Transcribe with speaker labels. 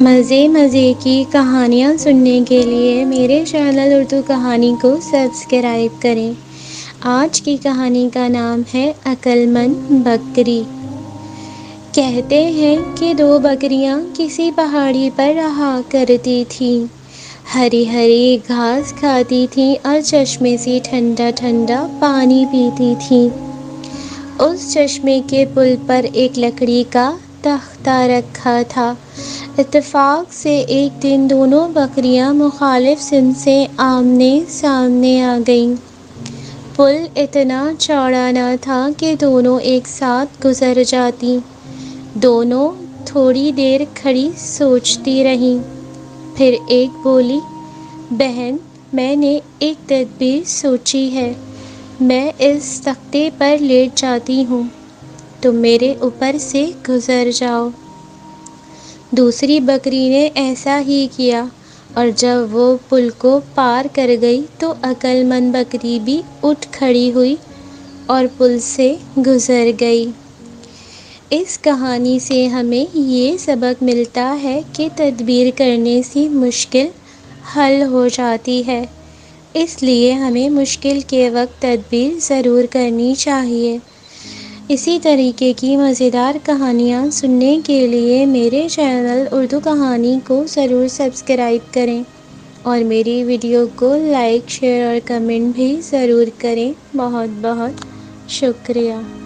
Speaker 1: مزے مزے کی کہانیاں سننے کے لیے میرے چینل اردو کہانی کو سبسکرائب کریں۔ آج کی کہانی کا نام ہے عقل مند بکری۔ کہتے ہیں کہ دو بکریاں کسی پہاڑی پر رہا کرتی تھیں۔ ہری ہری گھاس کھاتی تھیں اور چشمے سے ٹھنڈا ٹھنڈا پانی پیتی تھیں۔ اس چشمے کے پل پر ایک لکڑی کا تختہ رکھا تھا۔ اتفاق سے ایک دن دونوں بکریاں مخالف سمت سے آمنے سامنے آ گئیں۔ پل اتنا چوڑا نہ تھا کہ دونوں ایک ساتھ گزر جاتیں۔ دونوں تھوڑی دیر کھڑی سوچتی رہیں، پھر ایک بولی، بہن، میں نے ایک تدبیر سوچی ہے۔ میں اس تختے پر لیٹ جاتی ہوں، تم میرے اوپر سے گزر جاؤ۔ دوسری بکری نے ایسا ہی کیا، اور جب وہ پل کو پار کر گئی تو عقل مند بکری بھی اٹھ کھڑی ہوئی اور پل سے گزر گئی۔ اس کہانی سے ہمیں یہ سبق ملتا ہے کہ تدبیر کرنے سے مشکل حل ہو جاتی ہے، اس لیے ہمیں مشکل کے وقت تدبیر ضرور کرنی چاہیے۔ اسی طریقے کی مزیدار کہانیاں سننے کے لیے میرے چینل اردو کہانی کو ضرور سبسکرائب کریں اور میری ویڈیو کو لائک، شیئر اور کمنٹ بھی ضرور کریں۔ بہت بہت شکریہ۔